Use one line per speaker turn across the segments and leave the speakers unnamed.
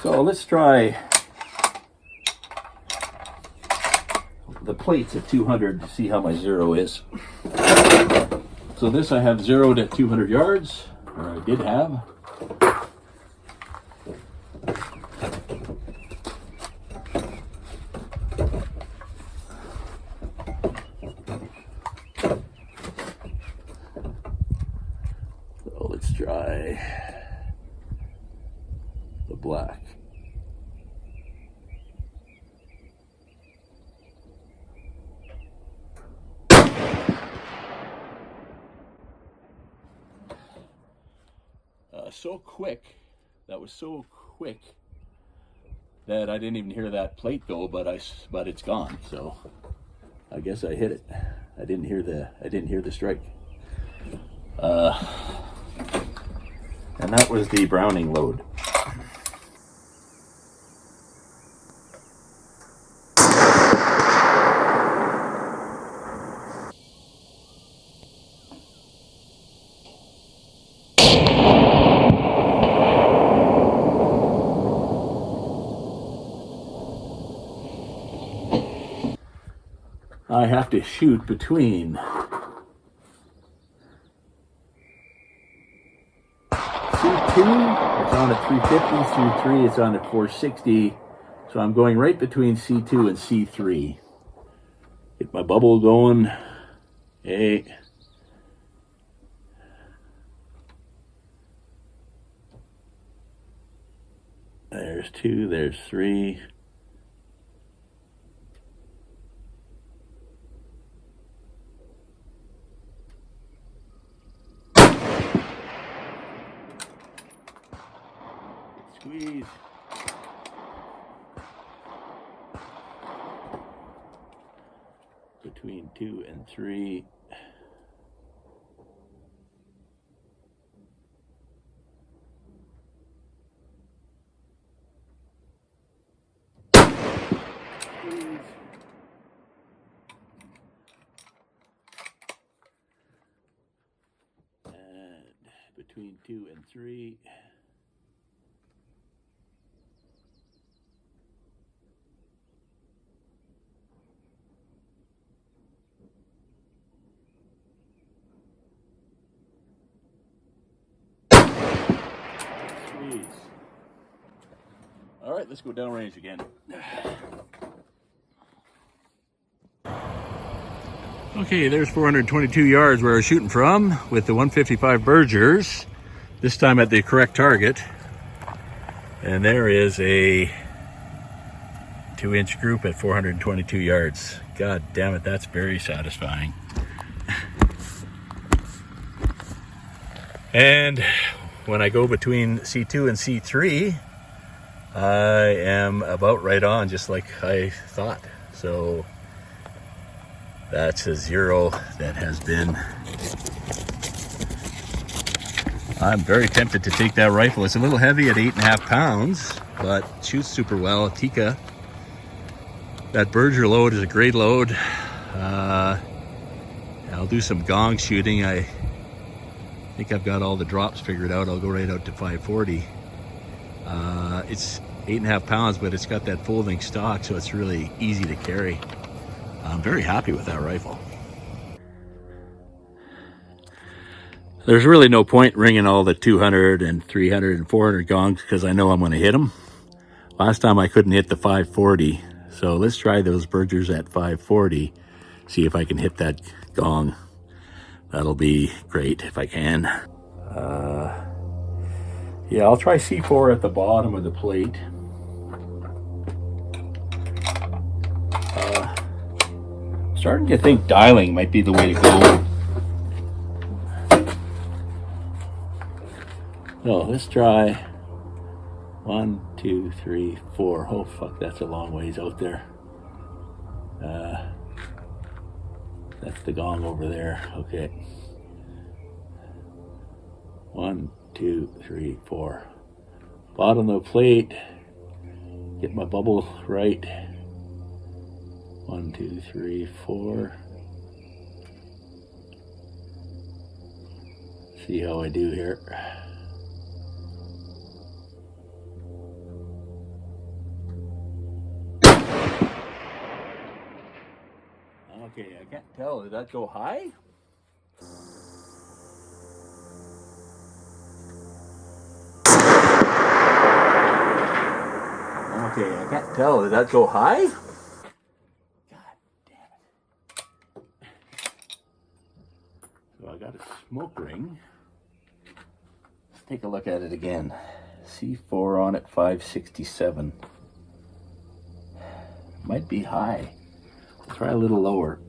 So let's try the plates at 200 to see how my zero is. So this I have zeroed at 200 yards, or I did have. So let's try the black. So quick, that was so quick that I didn't even hear that plate go, but it's gone. So I guess I hit it. I didn't hear the strike. And that was the Browning load. I have to shoot between C2, it's on at 350, C3, it's on at 460. So I'm going right between C2 and C3. Get my bubble going. Okay. There's 2, there's 3. Squeeze. Between 2 and 3. Squeeze. And between 2 and 3. All right, let's go downrange again. Okay, there's 422 yards where I was shooting from with the 155 Bergers, this time at the correct target. And there is a 2-inch group at 422 yards. God damn it, that's very satisfying. And when I go between C2 and C3, I am about right on, just like I thought. So that's a zero that has been. I'm very tempted to take that rifle. It's a little heavy at 8.5 pounds, but shoots super well. Tikka. That Berger load is a great load. I'll do some gong shooting. I think I've got all the drops figured out. I'll go right out to 540. It's 8.5 pounds, but it's got that folding stock, so it's really easy to carry. I'm very happy with that rifle. There's really no point ringing all the 200 and 300 and 400 gongs because I know I'm going to hit them. Last time I couldn't hit the 540, so let's try those Bergers at 540, see if I can hit that gong. That'll be great if I can. Yeah, I'll try C4 at the bottom of the plate. Starting to think dialing might be the way to go. So let's try 1, 2, 3, 4. Oh fuck, that's a long ways out there. That's the gong over there. Okay. 1, 2, 3, 4. Bottom of the plate. Get my bubble right. 1, 2, 3, 4. See how I do here. Okay, I can't tell. Did that go high? Okay, I can't tell. Did that go high? God damn it. So I got a smoke ring. Let's take a look at it again. C4 on at 567. Might be high. I'll try a little lower.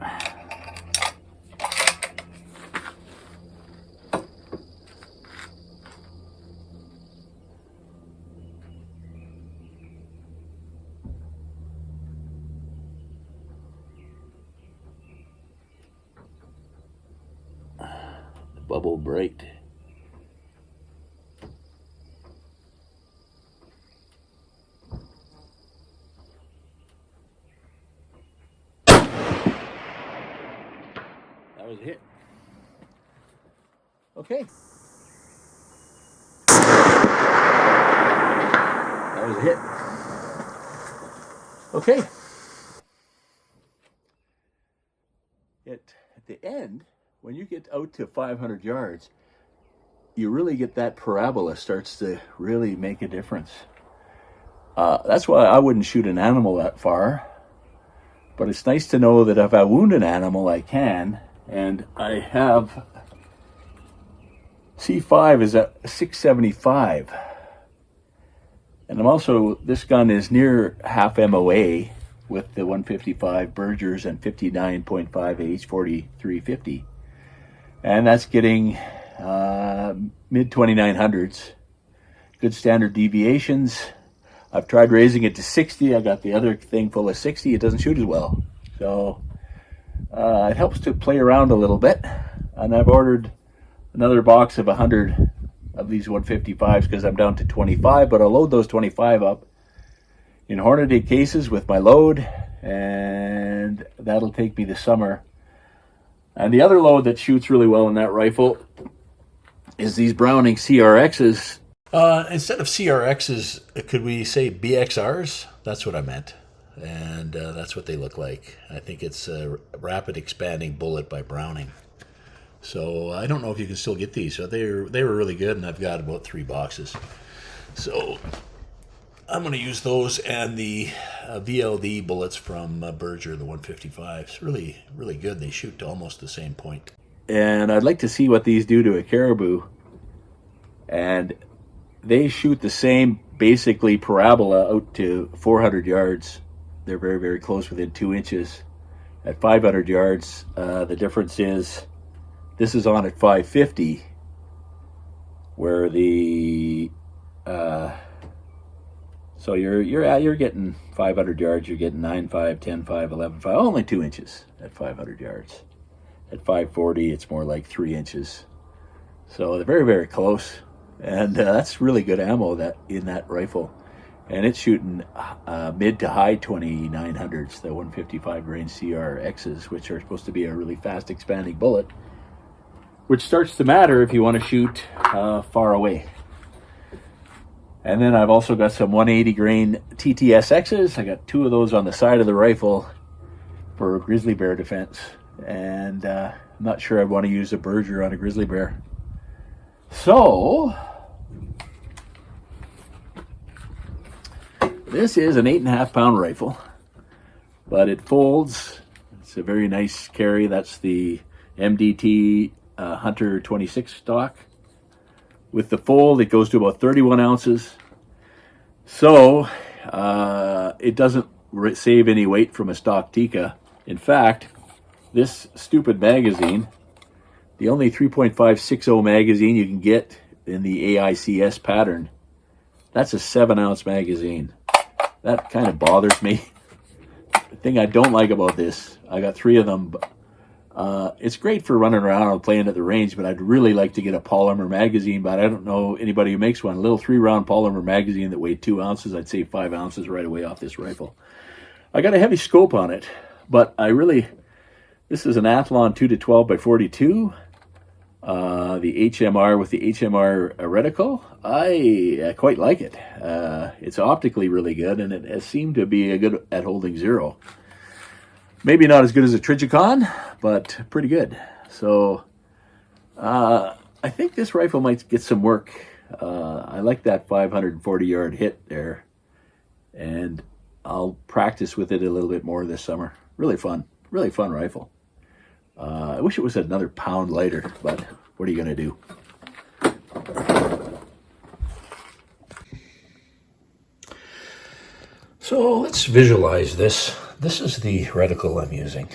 The bubble braked. That was a hit. Okay. That was a hit. Okay. At the end, when you get out to 500 yards, you really get that parabola starts to really make a difference. That's why I wouldn't shoot an animal that far. But it's nice to know that if I wound an animal, I can. And I have C5 is at 675. And I'm also, this gun is near half MOA with the 155 Bergers and 59.5 H40 350. And that's getting mid 2900s. Good standard deviations. I've tried raising it to 60. I got the other thing full of 60. It doesn't shoot as well. So it helps to play around a little bit. And I've ordered another box of 100 of these 155s because I'm down to 25. But I'll load those 25 up in Hornady cases with my load. And that'll take me this summer. And the other load that shoots really well in that rifle is these Browning CRXs. Instead of CRXs, could we say BXRs? That's what I meant. And that's what they look like. I think it's a rapid expanding bullet by Browning. So I don't know if you can still get these. So they were really good, and I've got about 3 boxes. So I'm going to use those and the VLD bullets from Berger, the 155s. Really, really good. They shoot to almost the same point. And I'd like to see what these do to a caribou. And they shoot the same, basically, parabola out to 400 yards. They're very, very close, within 2 inches. At 500 yards, the difference is this is on at 550, where the so you're getting 500 yards. You're getting 9.5, 10.5, 11.5, only 2 inches at 500 yards. At 540, it's more like 3 inches. So they're very, very close. And that's really good ammo in that rifle. And it's shooting mid to high 2900s, the 155 grain CRXs, which are supposed to be a really fast expanding bullet, which starts to matter if you want to shoot far away. And then I've also got some 180 grain TTSXs. I got 2 of those on the side of the rifle for grizzly bear defense. And I'm not sure I'd want to use a Berger on a grizzly bear. So this is an 8.5 pound rifle, but it folds. It's a very nice carry. That's the MDT Hunter 26 stock. With the fold, it goes to about 31 ounces. So it doesn't save any weight from a stock Tikka. In fact, this stupid magazine, the only 3.560 magazine you can get in the AICS pattern, that's a 7-ounce magazine. That kind of bothers me. The thing I don't like about this, I got 3 of them. It's great for running around and playing at the range, but I'd really like to get a polymer magazine, but I don't know anybody who makes one. A little 3-round polymer magazine that weighed 2 ounces. I'd save 5 ounces right away off this rifle. I got a heavy scope on it, but this is an Athlon 2-12 by 42. The HMR with the HMR reticle. I quite like it. It's optically really good, and it has seemed to be good at holding 0. Maybe not as good as a Trigicon, but pretty good. So I think this rifle might get some work. I like that 540-yard hit there, and I'll practice with it a little bit more this summer. Really fun rifle. I wish it was another pound lighter, but what are you going to do? So let's visualize this. This is the reticle I'm using.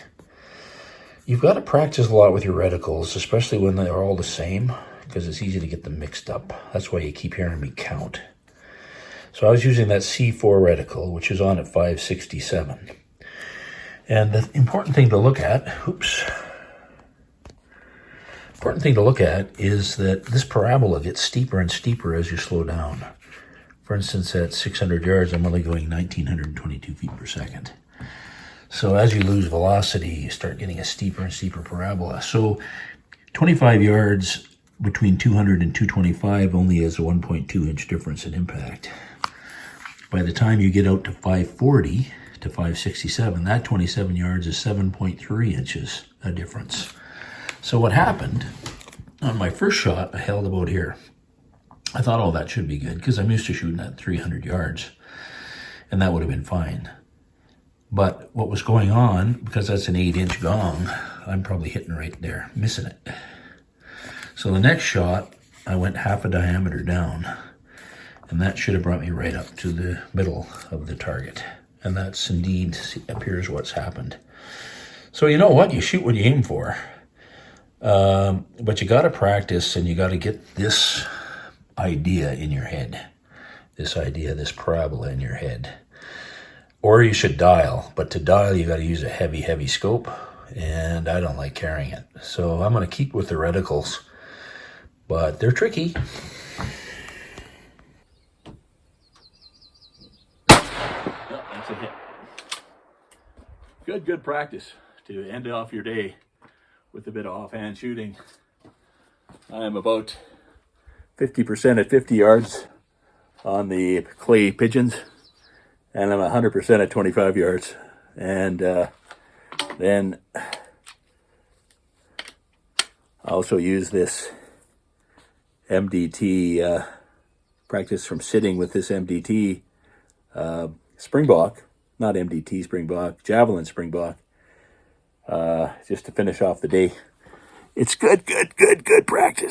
You've got to practice a lot with your reticles, especially when they're all the same, because it's easy to get them mixed up. That's why you keep hearing me count. So I was using that C4 reticle, which is on at 567. And the important thing to look at, is that this parabola gets steeper and steeper as you slow down. For instance, at 600 yards, I'm only going 1,922 feet per second. So as you lose velocity, you start getting a steeper and steeper parabola. So 25 yards between 200 and 225 only has a 1.2 inch difference in impact. By the time you get out to 540 to 567, that 27 yards is 7.3 inches a difference. So what happened, on my first shot, I held about here. I thought, oh, that should be good, because I'm used to shooting at 300 yards, and that would have been fine. But what was going on, because that's an 8-inch gong, I'm probably hitting right there, missing it. So the next shot, I went half a diameter down, and that should have brought me right up to the middle of the target. And that's indeed appears what's happened. So you know what? You shoot what you aim for. But you got to practice, and you got to get this idea in your head. This parabola in your head. Or you should dial. But to dial, you got to use a heavy scope. And I don't like carrying it. So I'm going to keep with the reticles. But they're tricky. That's a hit. Good practice to end off your day with a bit of offhand shooting. I'm about 50% at 50 yards on the clay pigeons, and I'm 100% at 25 yards. And then I also use this MDT, practice from sitting with this MDT Springbok, not MDT Springbok, Javelin Springbok, just to finish off the day. It's good practice.